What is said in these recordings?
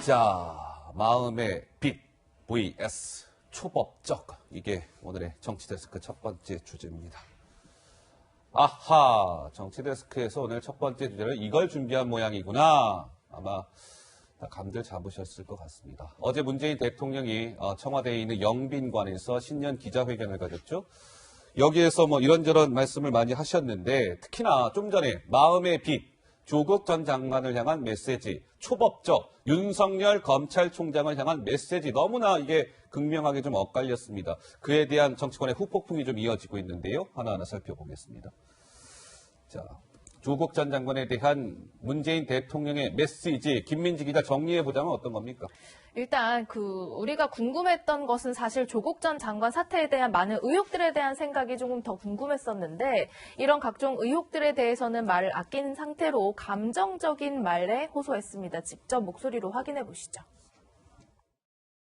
자, 마음의 빛 vs 초법적. 이게 오늘의 정치데스크 첫 번째 주제입니다. 아하, 정치데스크에서 오늘 첫 번째 주제를 이걸 준비한 모양이구나. 아마 다 감들 잡으셨을 것 같습니다. 어제 문재인 대통령이 청와대에 있는 영빈관에서 신년 기자회견을 가졌죠. 여기에서 뭐 이런저런 말씀을 많이 하셨는데, 특히나 좀 전에 마음의 빛, 조국 전 장관을 향한 메시지, 초법적, 윤석열 검찰총장을 향한 메시지, 너무나 이게 극명하게 좀 엇갈렸습니다. 그에 대한 정치권의 후폭풍이 좀 이어지고 있는데요. 하나하나 살펴보겠습니다. 자, 조국 전 장관에 대한 문재인 대통령의 메시지, 김민지 기자 정리해보자면 어떤 겁니까? 일단 우리가 궁금했던 것은 사실 조국 전 장관 사태에 대한 많은 의혹들에 대한 생각이 조금 더 궁금했었는데, 이런 각종 의혹들에 대해서는 말을 아낀 상태로 감정적인 말에 호소했습니다. 직접 목소리로 확인해 보시죠.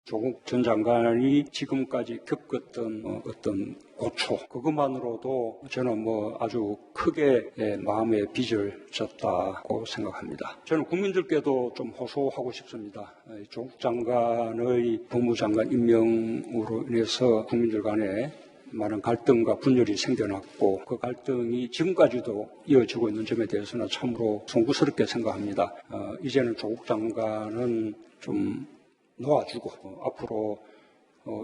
조국 전 장관이 지금까지 겪었던 어떤 고초, 그것만으로도 저는 아주 크게 마음의 빚을 졌다고 생각합니다. 저는 국민들께도 좀 호소하고 싶습니다. 조국 장관의 법무장관 임명으로 인해서 국민들 간에 많은 갈등과 분열이 생겨났고, 그 갈등이 지금까지도 이어지고 있는 점에 대해서는 참으로 송구스럽게 생각합니다. 이제는 조국 장관은 좀 놓아주고 앞으로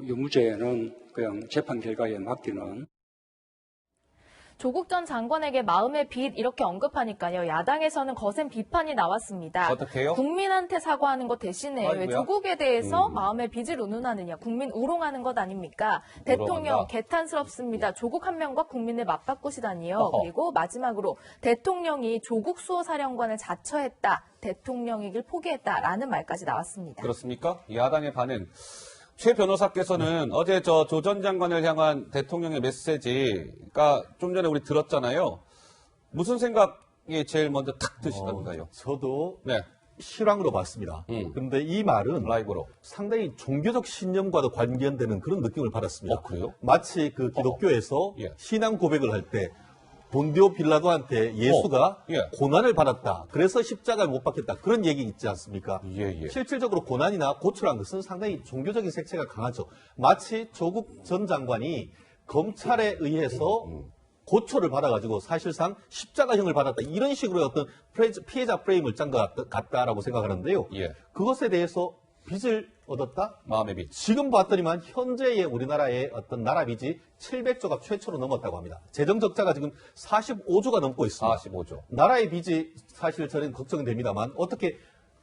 유무죄는 그냥 재판 결과에 맡기는. 조국 전 장관에게 마음의 빛 이렇게 언급하니까요, 야당에서는 거센 비판이 나왔습니다. 어떻게요? 국민한테 사과하는 것 대신에 왜 아이고야. 조국에 대해서 마음의 빚을 운운하느냐, 국민 우롱하는 것 아닙니까? 대통령 개탄스럽습니다. 조국 한 명과 국민을 맞바꾸시다니요. 어허. 그리고 마지막으로 대통령이 조국 수호사령관을 자처했다, 대통령이길 포기했다라는 말까지 나왔습니다. 그렇습니까? 야당의 반응. 최 변호사께서는 어제 조 전 장관을 향한 대통령의 메시지가 좀 전에 우리 들었잖아요. 무슨 생각이 제일 먼저 탁 드시던가요? 저도 네, 실황으로 봤습니다. 그런데 이 말은 라이브로. 상당히 종교적 신념과도 관련되는 그런 느낌을 받았습니다. 그래요? 마치 그 기독교에서 예. 신앙 고백을 할 때 본디오 빌라도한테 예수가 예. 고난을 받았다, 그래서 십자가를 못 박혔다, 그런 얘기 있지 않습니까? 예. 실질적으로 고난이나 고초란 것은 상당히 종교적인 색채가 강하죠. 마치 조국 전 장관이 검찰에 의해서 고초를 받아가지고 사실상 십자가형을 받았다, 이런 식으로 어떤 피해자 프레임을 짠 것 같다라고 생각하는데요. 예. 그것에 대해서 빚을 얻었다? 마음의 빛. 지금 봤더니만 현재의 우리나라의 어떤 나라 빚이 700조가 최초로 넘었다고 합니다. 재정 적자가 지금 45조가 넘고 있습니다. 45조. 나라의 빚이 사실 저는 걱정이 됩니다만, 어떻게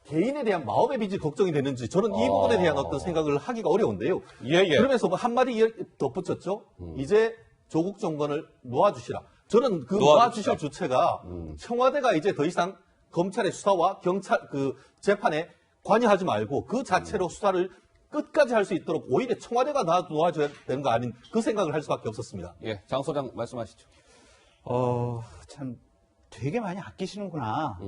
개인에 대한 마음의 빚이 걱정이 되는지 저는 이 부분에 대한 어떤 생각을 하기가 어려운데요. 예. 그러면서 한마디 덧붙였죠. 이제 조국 정권을 놓아주시라. 저는 그 놓아주시라. 놓아주실 주체가 청와대가 이제 더 이상 검찰의 수사와 경찰 재판에 관여하지 말고 그 자체로 수사를 끝까지 할 수 있도록 오히려 청와대가 놓아줘야 되는 거 아닌, 그 생각을 할 수밖에 없었습니다. 예, 장 소장 말씀하시죠. 참 되게 많이 아끼시는구나.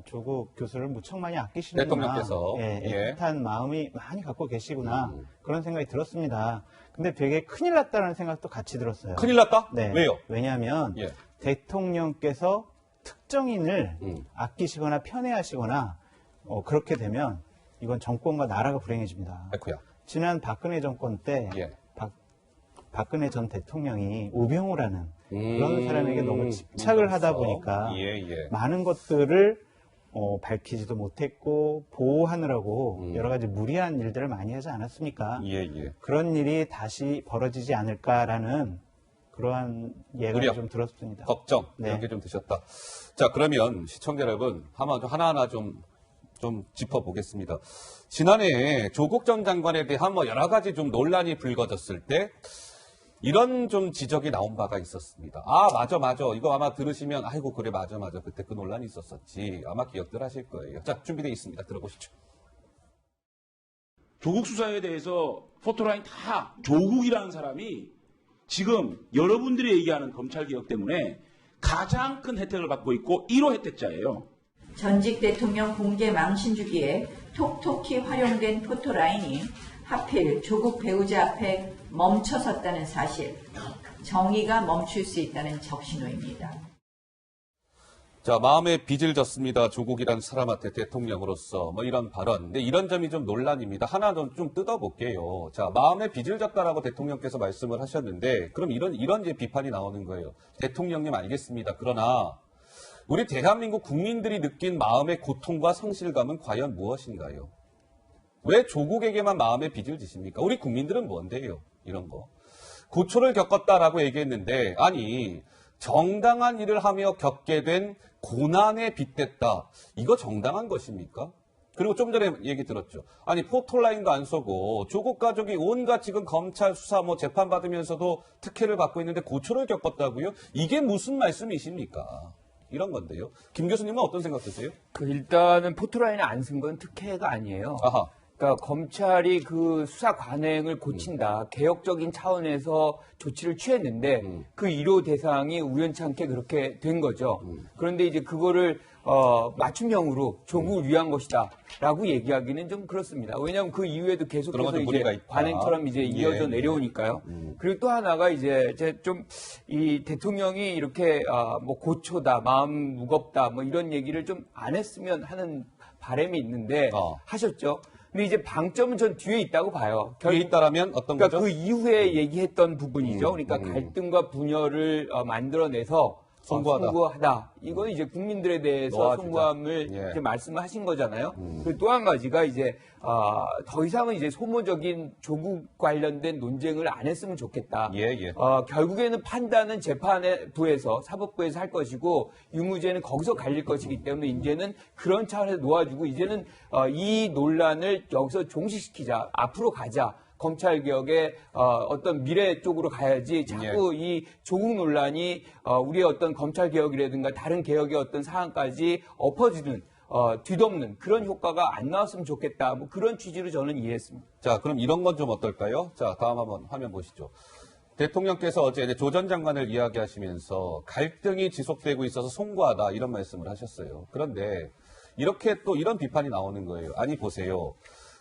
조국 교수를 무척 많이 아끼시는구나. 대통령께서. 예. 애틋한 마음이 많이 갖고 계시구나. 그런 생각이 들었습니다. 근데 되게 큰일 났다는 생각도 같이 들었어요. 큰일 났다? 네. 왜요? 왜냐하면 예. 대통령께서 특정인을 아끼시거나 편애하시거나 그렇게 되면 이건 정권과 나라가 불행해집니다. 아이쿠야. 지난 박근혜 정권 때 예. 박근혜 전 대통령이 우병우라는 그런 사람에게 너무 집착을 하다 보니까 예. 많은 것들을 밝히지도 못했고 보호하느라고 여러 가지 무리한 일들을 많이 하지 않았습니까? 예. 그런 일이 다시 벌어지지 않을까라는 그러한 예감이 우려, 좀 들었습니다. 걱정, 네. 이런 게 좀 드셨다. 자, 그러면 시청자 여러분, 하나하나 좀 짚어보겠습니다. 지난해 조국 전 장관에 대한 여러 가지 좀 논란이 불거졌을 때 이런 좀 지적이 나온 바가 있었습니다. 아, 맞아. 이거 아마 들으시면 아이고 그래 맞아. 그때 그 논란이 있었었지. 아마 기억들 하실 거예요. 자, 준비되어 있습니다. 들어보시죠. 조국 수사에 대해서 포토라인 다 조국이라는 사람이 지금 여러분들이 얘기하는 검찰개혁 때문에 가장 큰 혜택을 받고 있고 1호 혜택자예요. 전직 대통령 공개 망신 주기에 톡톡히 활용된 포토라인이 하필 조국 배우자 앞에 멈춰섰다는 사실, 정의가 멈출 수 있다는 적신호입니다. 자, 마음에 빚을 졌습니다. 조국이란 사람한테 대통령으로서 뭐 이런 발언. 근데 이런 점이 좀 논란입니다. 하나 좀 뜯어볼게요. 자, 마음에 빚을 졌다라고 대통령께서 말씀을 하셨는데 그럼 이런 이제 비판이 나오는 거예요. 대통령님 알겠습니다. 그러나 우리 대한민국 국민들이 느낀 마음의 고통과 성실감은 과연 무엇인가요? 왜 조국에게만 마음의 빚을 지십니까? 우리 국민들은 뭔데요? 이런 거. 고초를 겪었다라고 얘기했는데 아니 정당한 일을 하며 겪게 된 고난에 빗댔다. 이거 정당한 것입니까? 그리고 좀 전에 얘기 들었죠. 아니 포토라인도 안 쏘고 조국 가족이 온갖 지금 검찰 수사 뭐 재판 받으면서도 특혜를 받고 있는데 고초를 겪었다고요? 이게 무슨 말씀이십니까? 이런 건데요. 김 교수님은 어떤 생각 드세요? 일단은 포토라인을 안 쓴 건 특혜가 아니에요. 아하. 그러니까 검찰이 그 수사 관행을 고친다. 개혁적인 차원에서 조치를 취했는데 그 위로 대상이 우연찮게 그렇게 된 거죠. 그런데 이제 그거를 맞춤형으로 조국을 위한 것이다라고 얘기하기는 좀 그렇습니다. 왜냐하면 그 이후에도 그런 계속해서 것도 무리가 이제 있다. 관행처럼 이제 이어져 예. 내려오니까요. 그리고 또 하나가 이제 좀 이 대통령이 이렇게 뭐 고초다, 마음 무겁다, 뭐 이런 얘기를 좀 안 했으면 하는 바람이 있는데 하셨죠. 근데 이제 방점은 전 뒤에 있다고 봐요. 뒤에 있다라면 어떤 그러니까 거죠? 그 이후에 얘기했던 부분이죠. 그러니까 갈등과 분열을 만들어내서 송구하다. 송구하다. 이건 이제 국민들에 대해서 놓아주자. 송구함을 예. 이제 말씀을 하신 거잖아요. 그리고 또 한 가지가 이제 더 이상은 이제 소모적인 조국 관련된 논쟁을 안 했으면 좋겠다. 예, 예. 결국에는 판단은 재판부에서 사법부에서 할 것이고 유무죄는 거기서 갈릴 것이기 때문에 이제는 그런 차원에서 놓아주고 이제는 이 논란을 여기서 종식시키자. 앞으로 가자. 검찰개혁의 어떤 미래 쪽으로 가야지 자꾸 이 조국 논란이 우리의 어떤 검찰개혁이라든가 다른 개혁의 어떤 사안까지 엎어지는 뒤덮는 그런 효과가 안 나왔으면 좋겠다. 뭐 그런 취지로 저는 이해했습니다. 자, 그럼 이런 건 좀 어떨까요? 자, 다음 한번 화면 보시죠. 대통령께서 어제 조 전 장관을 이야기하시면서 갈등이 지속되고 있어서 송구하다 이런 말씀을 하셨어요. 그런데 이렇게 또 이런 비판이 나오는 거예요. 아니 보세요.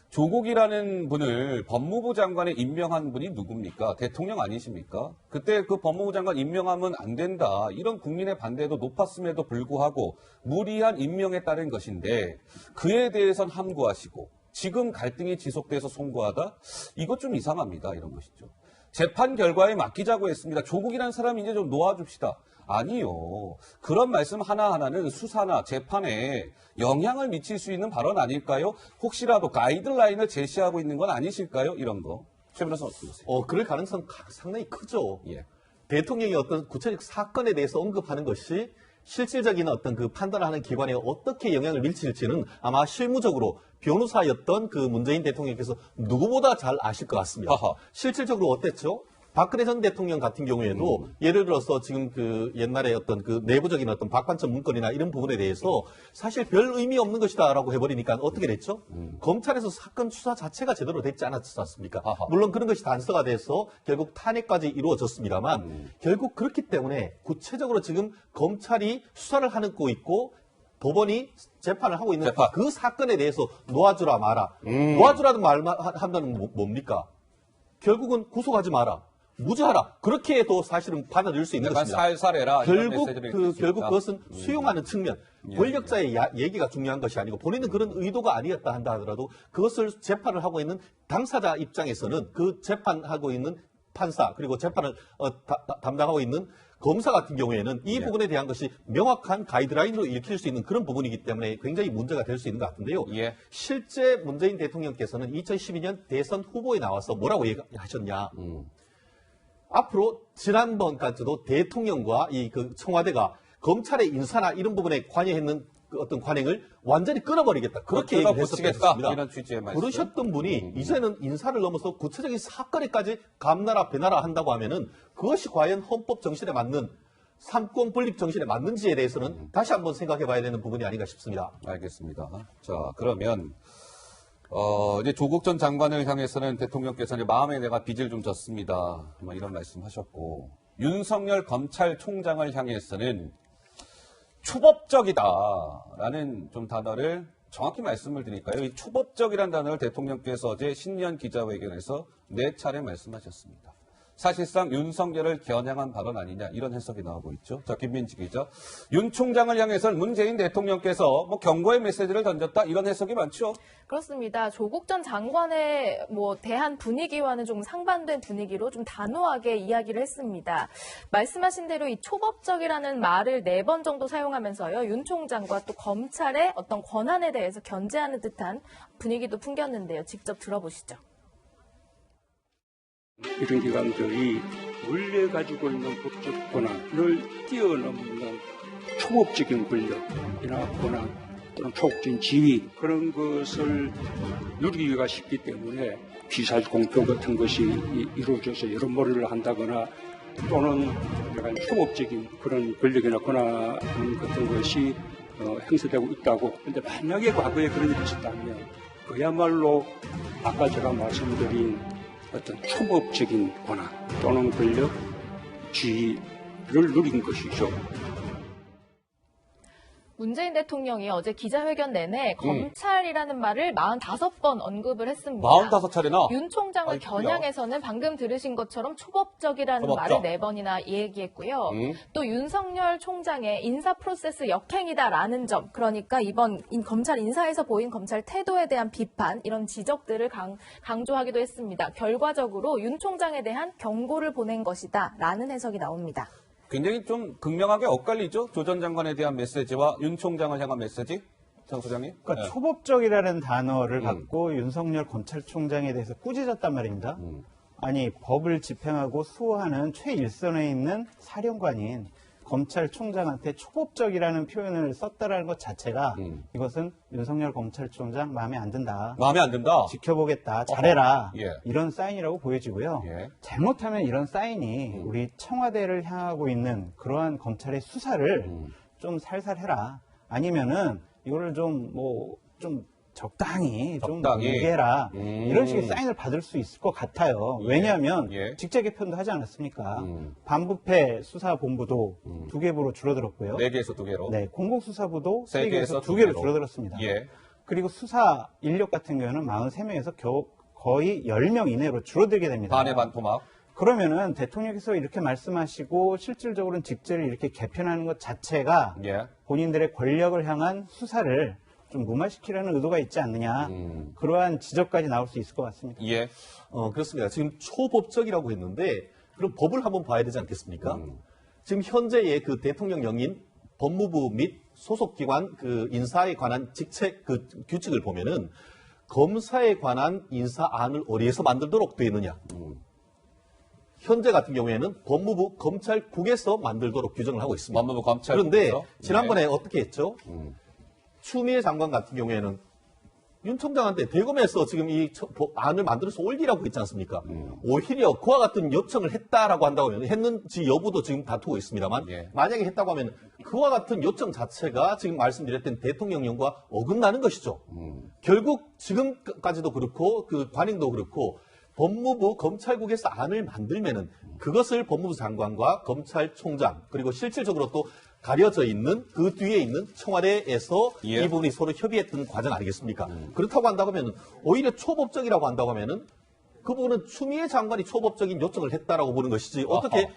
조국이라는 분을 법무부 장관에 임명한 분이 누굽니까? 대통령 아니십니까? 그때 그 법무부 장관 임명하면 안 된다. 이런 국민의 반대도 높았음에도 불구하고 무리한 임명에 따른 것인데 그에 대해선 함구하시고 지금 갈등이 지속돼서 송구하다? 이거 좀 이상합니다. 이런 것이죠. 재판 결과에 맡기자고 했습니다. 조국이라는 사람 이제 좀 놓아줍시다. 아니요. 그런 말씀 하나하나는 수사나 재판에 영향을 미칠 수 있는 발언 아닐까요? 혹시라도 가이드라인을 제시하고 있는 건 아니실까요? 이런 거. 최 변호사 어떻게 보세요? 그럴 가능성 상당히 크죠. 예. 대통령이 어떤 구체적 사건에 대해서 언급하는 것이 실질적인 어떤 그 판단을 하는 기관에 어떻게 영향을 미칠지는 아마 실무적으로 변호사였던 그 문재인 대통령께서 누구보다 잘 아실 것 같습니다. 아하. 실질적으로 어땠죠? 박근혜 전 대통령 같은 경우에도 예를 들어서 지금 그 옛날에 어떤 그 내부적인 어떤 박관천 문건이나 이런 부분에 대해서 사실 별 의미 없는 것이다라고 해버리니까 어떻게 됐죠? 검찰에서 사건 수사 자체가 제대로 됐지 않았지 않습니까? 아하. 물론 그런 것이 단서가 돼서 결국 탄핵까지 이루어졌습니다만 결국 그렇기 때문에 구체적으로 지금 검찰이 수사를 하고 있고 법원이 재판을 하고 있는 재판. 그 사건에 대해서 놓아주라 마라. 놓아주라는 말만 한다는 뭡니까? 결국은 구속하지 마라. 무죄하라. 그렇게 해도 사실은 받아들일 수 있는 약간 것입니다. 살살해라. 이런 메시지를 읽을 수 결국 있다. 그것은 수용하는 측면, 예. 권력자의 얘기가 중요한 것이 아니고 본인은 그런 의도가 아니었다 한다 하더라도 그것을 재판을 하고 있는 당사자 입장에서는 그 재판하고 있는 판사 그리고 재판을 담당하고 있는 검사 같은 경우에는 이 예. 부분에 대한 것이 명확한 가이드라인으로 읽힐 수 있는 그런 부분이기 때문에 굉장히 문제가 될 수 있는 것 같은데요. 예. 실제 문재인 대통령께서는 2012년 대선 후보에 나와서 뭐라고 얘기하셨냐. 앞으로 지난번까지도 대통령과 이 그 청와대가 검찰의 인사나 이런 부분에 관여했는 그 어떤 관행을 완전히 끊어버리겠다. 그렇게 얘기를 했었습니다. 이런 취지의 말씀. 그러셨던 분이 이제는 인사를 넘어서 구체적인 사건에까지 감나라 배나라 한다고 하면은 그것이 과연 헌법 정신에 맞는 삼권 분립 정신에 맞는지에 대해서는 다시 한번 생각해 봐야 되는 부분이 아닌가 싶습니다. 알겠습니다. 자, 그러면 이제 조국 전 장관을 향해서는 대통령께서는 마음에 내가 빚을 좀 졌습니다. 뭐 이런 말씀하셨고 윤석열 검찰총장을 향해서는 초법적이다라는 좀 단어를 정확히 말씀을 드릴까요? 이 초법적이라는 단어를 대통령께서 어제 신년 기자회견에서 4차례 말씀하셨습니다. 사실상 윤석열을 겨냥한 발언 아니냐 이런 해석이 나오고 있죠. 자, 김민지 기자. 윤 총장을 향해서는 문재인 대통령께서 뭐 경고의 메시지를 던졌다 이런 해석이 많죠. 그렇습니다. 조국 전 장관의 대한 분위기와는 좀 상반된 분위기로 좀 단호하게 이야기를 했습니다. 말씀하신 대로 이 초법적이라는 말을 4번 정도 사용하면서요. 윤 총장과 또 검찰의 어떤 권한에 대해서 견제하는 듯한 분위기도 풍겼는데요. 직접 들어보시죠. 이런 기관들이 원래 가지고 있는 법적 권한을 뛰어넘는 초법적인 권력이나 권한 또는 초법적인 지위 그런 것을 누리기가 쉽기 때문에 비사실 공표 같은 것이 이루어져서 여론몰이를 한다거나 또는 약간 초법적인 그런 권력이나 권한 같은 것이 행사되고 있다고. 그런데 만약에 과거에 그런 일이 있었다면 그야말로 아까 제가 말씀드린 어떤 초법적인 권한 또는 권력, 지위를 누린 것이죠. 문재인 대통령이 어제 기자회견 내내 검찰이라는 말을 45번 언급을 했습니다. 45차례나? 윤 총장을 겨냥해서는 방금 들으신 것처럼 초법적이라는 초법적. 말을 4번이나 얘기했고요. 또 윤석열 총장의 인사 프로세스 역행이다라는 점, 그러니까 이번 검찰 인사에서 보인 검찰 태도에 대한 비판, 이런 지적들을 강조하기도 했습니다. 결과적으로 윤 총장에 대한 경고를 보낸 것이다라는 해석이 나옵니다. 굉장히 좀 극명하게 엇갈리죠. 조 전 장관에 대한 메시지와 윤 총장을 향한 메시지. 장 소장님. 그러니까 초법적이라는 단어를 갖고 윤석열 검찰총장에 대해서 꾸짖었단 말입니다. 아니 법을 집행하고 수호하는 최일선에 있는 사령관인 검찰총장한테 초법적이라는 표현을 썼다라는 것 자체가 이것은 윤석열 검찰총장 마음에 안 든다. 마음에 안 든다. 지켜보겠다. 잘해라. 예. 이런 사인이라고 보여지고요. 예. 잘못하면 이런 사인이 우리 청와대를 향하고 있는 그러한 검찰의 수사를 좀 살살 해라. 아니면은 이거를 좀 적당히 좀 얘기해라. 이런 식의 사인을 받을 수 있을 것 같아요. 왜냐하면 직제 개편도 하지 않았습니까? 반부패 수사본부도 2개부로 줄어들었고요. 4개에서 2개로. 네, 공공수사부도 3개에서 2개로 줄어들었습니다. 예. 그리고 수사 인력 같은 경우는 43명에서 거의 10명 이내로 줄어들게 됩니다. 반의 반토막. 그러면은 대통령께서 이렇게 말씀하시고 실질적으로는 직제를 이렇게 개편하는 것 자체가 본인들의 권력을 향한 수사를 좀 무마시키려는 의도가 있지 않느냐. 그러한 지적까지 나올 수 있을 것 같습니다. 예. 그렇습니다. 지금 초법적이라고 했는데 그럼 법을 한번 봐야 되지 않겠습니까? 지금 현재의 그 대통령령인 법무부 및 소속기관 그 인사에 관한 직책 그 규칙을 보면은 검사에 관한 인사안을 어디에서 만들도록 되어 있느냐. 현재 같은 경우에는 법무부 검찰국에서 만들도록 규정을 하고 있습니다. 법무부 검찰국에서. 그런데 지난번에 어떻게 했죠? 추미애 장관 같은 경우에는 윤 총장한테 대검에서 지금 이 안을 만들어서 올리라고 했지 않습니까? 오히려 그와 같은 요청을 했다라고 한다고 하면 했는지 여부도 지금 다투고 있습니다만 만약에 했다고 하면 그와 같은 요청 자체가 지금 말씀드렸던 대통령령과 어긋나는 것이죠. 결국 지금까지도 그렇고 그 관행도 그렇고 법무부 검찰국에서 안을 만들면은 그것을 법무부 장관과 검찰총장 그리고 실질적으로 또 가려져 있는 그 뒤에 있는 청와대에서 이 부분이 서로 협의했던 과정 아니겠습니까? 그렇다고 한다고 하면 오히려 초법적이라고 한다고 하면은 그 부분은 추미애 장관이 초법적인 요청을 했다라고 보는 것이지 어떻게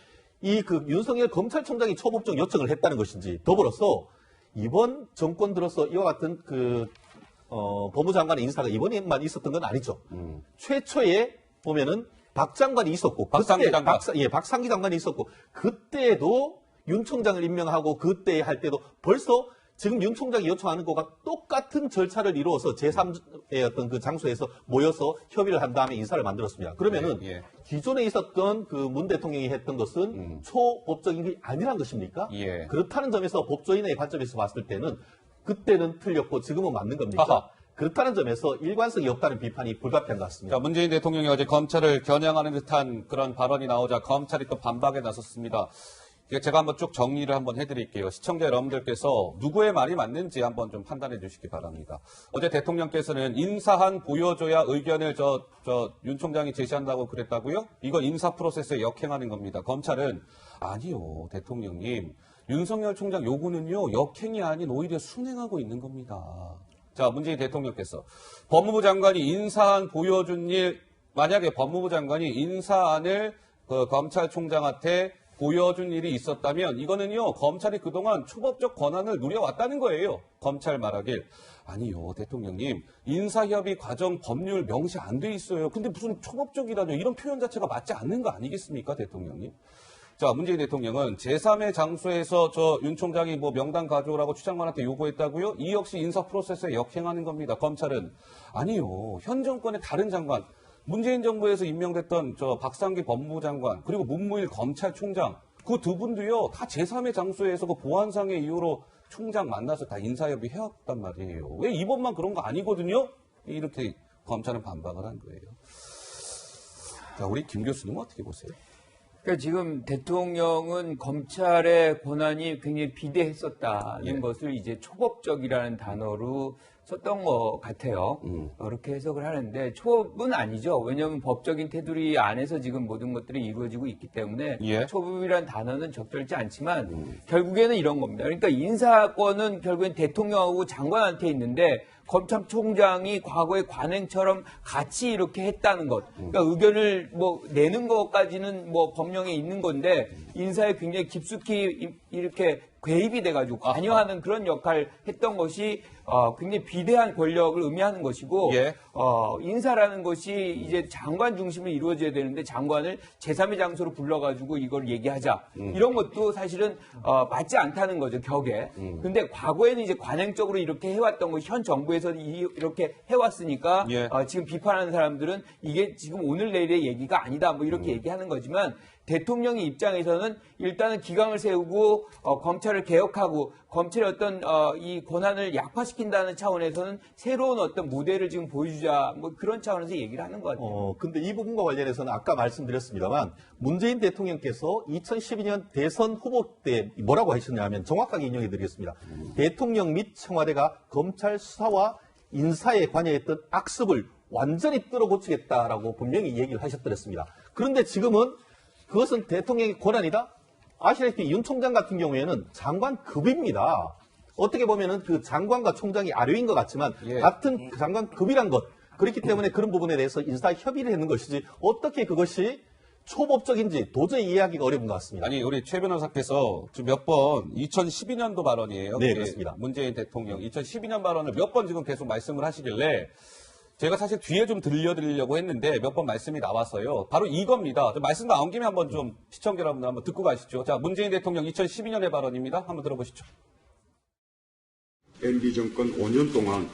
이 그 윤석열 검찰총장이 초법적 요청을 했다는 것인지 더불어서 이번 정권 들어서 이와 같은 그 법무장관의 인사가 이번에만 있었던 건 아니죠. 최초에 보면은 박 장관이 있었고 박상기 장관. 박상기 장관이 있었고 그때도 윤 총장을 임명하고 그때 할 때도 벌써 지금 윤 총장이 요청하는 것과 똑같은 절차를 이루어서 제3의 어떤 그 장소에서 모여서 협의를 한 다음에 인사를 만들었습니다. 그러면은 기존에 있었던 그 문 대통령이 했던 것은 초법적인 게 아니란 것입니까? 그렇다는 점에서 법조인의 관점에서 봤을 때는 그때는 틀렸고 지금은 맞는 겁니까? 그렇다는 점에서 일관성이 없다는 비판이 불가피한 것 같습니다. 자, 문재인 대통령이 어제 검찰을 겨냥하는 듯한 그런 발언이 나오자 검찰이 또 반박에 나섰습니다. 제가 한번 쭉 정리를 한번 해드릴게요. 시청자 여러분들께서 누구의 말이 맞는지 한번 좀 판단해 주시기 바랍니다. 어제 대통령께서는 인사한 보여줘야 의견을 윤 총장이 제시한다고 그랬다고요? 이건 인사 프로세스에 역행하는 겁니다. 검찰은 아니요, 대통령님. 윤석열 총장 요구는요, 역행이 아닌 오히려 순행하고 있는 겁니다. 자, 문재인 대통령께서 법무부 장관이 인사안 보여준 일, 만약에 법무부 장관이 인사안을 그 검찰총장한테 보여준 일이 있었다면 이거는요 검찰이 그동안 초법적 권한을 누려왔다는 거예요. 검찰 말하길 아니요 대통령님 인사협의 과정 법률 명시 안 돼 있어요. 근데 무슨 초법적이라뇨 이런 표현 자체가 맞지 않는 거 아니겠습니까 대통령님? 자 문재인 대통령은 제3의 장소에서 저 윤 총장이 뭐 명단 가져오라고 추장관한테 요구했다고요? 이 역시 인사 프로세스에 역행하는 겁니다. 검찰은 아니요 현 정권의 다른 장관 문재인 정부에서 임명됐던 저 박상기 법무부 장관 그리고 문무일 검찰총장 그 두 분도요 다 제3의 장소에서 그 보안상의 이유로 총장 만나서 다 인사협의 해왔단 말이에요. 왜 이번만 그런 거 아니거든요? 이렇게 검찰은 반박을 한 거예요. 자 우리 김 교수님은 어떻게 보세요? 그러니까 지금 대통령은 검찰의 권한이 굉장히 비대했었다는 예. 것을 이제 초법적이라는 단어로 썼던 것 같아요. 그렇게 해석을 하는데 초법은 아니죠. 왜냐하면 법적인 테두리 안에서 지금 모든 것들이 이루어지고 있기 때문에 예. 초법이라는 단어는 적절치 않지만 결국에는 이런 겁니다. 그러니까 인사권은 결국엔 대통령하고 장관한테 있는데 검찰총장이 과거의 관행처럼 같이 이렇게 했다는 것. 그러니까 의견을 뭐 내는 것까지는 뭐 법령에 있는 건데 인사에 굉장히 깊숙이 이렇게 개입이 돼가지고 관여하는 그런 역할을 했던 것이 굉장히 비대한 권력을 의미하는 것이고 예. 인사라는 것이 이제 장관 중심으로 이루어져야 되는데 장관을 제3의 장소로 불러가지고 이걸 얘기하자 이런 것도 사실은 맞지 않다는 거죠 격에. 근데 과거에는 이제 관행적으로 이렇게 해왔던 것이 현 정부에서 이렇게 해왔으니까 예. 지금 비판하는 사람들은 이게 지금 오늘 내일의 얘기가 아니다 뭐 이렇게 얘기하는 거지만 대통령의 입장에서는 일단은 기강을 세우고 검찰을 개혁하고 검찰의 어떤 이 권한을 약화시킨다는 차원에서는 새로운 어떤 모델을 지금 보여주자 뭐 그런 차원에서 얘기를 하는 것 같아요. 근데 이 부분과 관련해서는 아까 말씀드렸습니다만 문재인 대통령께서 2012년 대선 후보 때 뭐라고 하셨냐면 정확하게 인용해 드리겠습니다. 대통령 및 청와대가 검찰 수사와 인사에 관여했던 악습을 완전히 뚫어고치겠다라고 분명히 얘기를 하셨더랬습니다. 그런데 지금은 그것은 대통령의 권한이다? 아시다시피 윤 총장 같은 경우에는 장관급입니다. 어떻게 보면은 그 장관과 총장이 아래인 것 같지만 예. 같은 장관급이란 것. 그렇기 때문에 그런 부분에 대해서 인사 협의를 했는 것이지 어떻게 그것이 초법적인지 도저히 이해하기가 어려운 것 같습니다. 아니 우리 최 변호사께서 지금 몇 번 2012년도 발언이에요. 네, 그게 그렇습니다. 문재인 대통령 2012년 발언을 몇 번 지금 계속 말씀을 하시길래 제가 사실 뒤에 좀 들려드리려고 했는데 몇 번 말씀이 나왔어요. 바로 이겁니다. 말씀 나온 김에 한번 좀 시청자 여러분들 한번 듣고 가시죠. 자, 문재인 대통령 2012년의 발언입니다. 한번 들어보시죠. MB 정권 5년 동안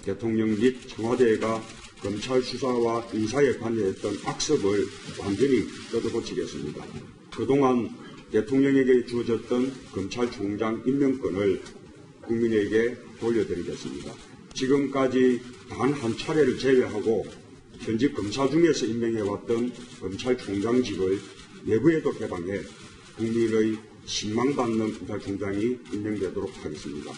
대통령 및 청와대가 검찰 수사와 인사에 관여했던 악습을 완전히 뜯어고치겠습니다. 그동안 대통령에게 주어졌던 검찰총장 임명권을 국민에게 돌려드리겠습니다. 지금까지 단 한 차례를 제외하고 현직 검사 중에서 임명해왔던 검찰총장직을 내부에도 개방해 국민의 신망받는 검찰총장이 임명되도록 하겠습니다.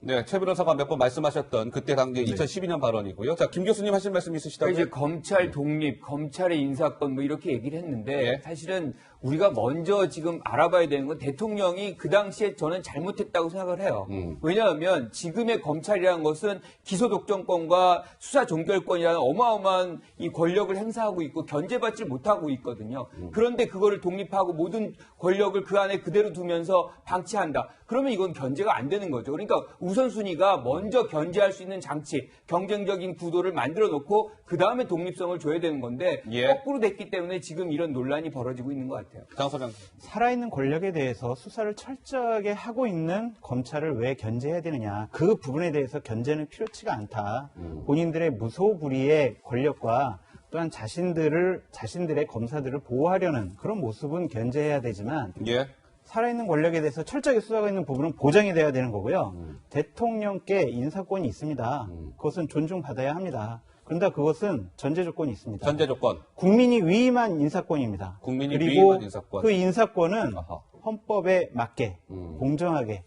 네, 최 변호사가 몇 번 말씀하셨던 그때 당시 2012년 발언이고요. 자, 김 교수님 하실 말씀 있으시다고요? 이제 검찰 독립, 검찰의 인사권 뭐 이렇게 얘기를 했는데 예. 사실은 우리가 먼저 지금 알아봐야 되는 건 대통령이 그 당시에 저는 잘못했다고 생각을 해요. 왜냐하면 지금의 검찰이라는 것은 기소독점권과 수사종결권이라는 어마어마한 이 권력을 행사하고 있고 견제받지 못하고 있거든요. 그런데 그거를 독립하고 모든 권력을 그 안에 그대로 두면서 방치한다. 그러면 이건 견제가 안 되는 거죠. 그러니까 우선순위가 먼저 견제할 수 있는 장치, 경쟁적인 구도를 만들어 놓고 그 다음에 독립성을 줘야 되는 건데 예. 거꾸로 됐기 때문에 지금 이런 논란이 벌어지고 있는 것 같아요. 장 소장. 살아있는 권력에 대해서 수사를 철저하게 하고 있는 검찰을 왜 견제해야 되느냐. 그 부분에 대해서 견제는 필요치가 않다. 본인들의 무소불위의 권력과 또한 자신들의 검사들을 보호하려는 그런 모습은 견제해야 되지만 예. 살아있는 권력에 대해서 철저하게 수사가 있는 부분은 보장이 돼야 되는 거고요. 대통령께 인사권이 있습니다. 그것은 존중받아야 합니다. 그런데 그것은 전제 조건이 있습니다. 전제 조건. 국민이 위임한 인사권입니다. 국민이 그리고 위임한 인사권. 그 인사권은 아하. 헌법에 맞게 공정하게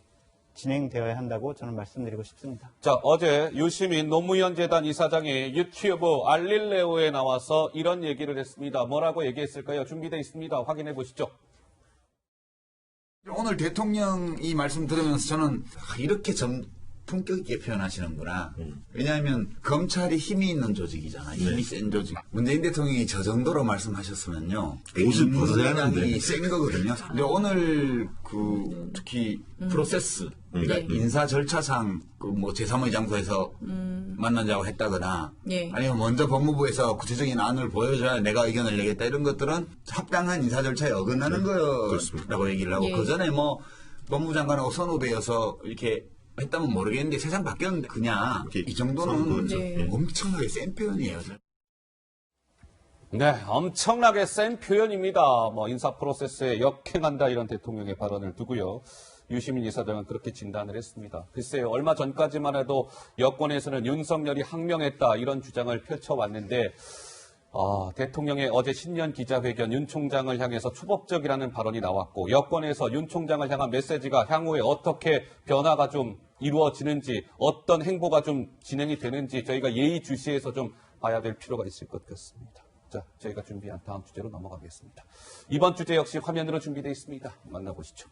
진행되어야 한다고 저는 말씀드리고 싶습니다. 자, 어제 유시민 노무현 재단 이사장이 유튜브 알릴레오에 나와서 이런 얘기를 했습니다. 뭐라고 얘기했을까요? 준비되어 있습니다. 확인해 보시죠. 오늘 대통령이 말씀 들으면서 저는 이렇게 품격 있게 표현하시는구나. 왜냐하면 검찰이 힘이 있는 조직이잖아요. 힘이 센 조직. 문재인 대통령이 저 정도로 말씀하셨으면요. 옷을 벗어야 하는데. 굉장히 센 거거든요. 근데 오늘 특히 프로세스, 그러니까 인사 절차상 뭐 제3의 장소에서 만나자고 했다거나 아니면 먼저 법무부에서 구체적인 안을 보여줘야 내가 의견을 내겠다 이런 것들은 합당한 인사 절차에 어긋나는 거라고 얘기를 하고 그 전에 뭐 법무부 장관하고 선후배여서 이렇게 했다면 모르겠는데 세상 바뀌었는데 그냥 이 정도는 엄청나게 센 표현이에요. 네, 엄청나게 센 표현입니다. 뭐 인사 프로세스에 역행한다 이런 대통령의 발언을 두고요. 유시민 이사장은 그렇게 진단을 했습니다. 글쎄요, 얼마 전까지만 해도 여권에서는 윤석열이 항명했다 이런 주장을 펼쳐왔는데 대통령의 어제 신년 기자회견 윤 총장을 향해서 초법적이라는 발언이 나왔고 여권에서 윤 총장을 향한 메시지가 향후에 어떻게 변화가 좀 이루어지는지 어떤 행보가 좀 진행이 되는지 저희가 예의주시해서 좀 봐야 될 필요가 있을 것 같습니다. 자, 저희가 준비한 다음 주제로 넘어가겠습니다. 이번 주제 역시 화면으로 준비되어 있습니다. 만나보시죠.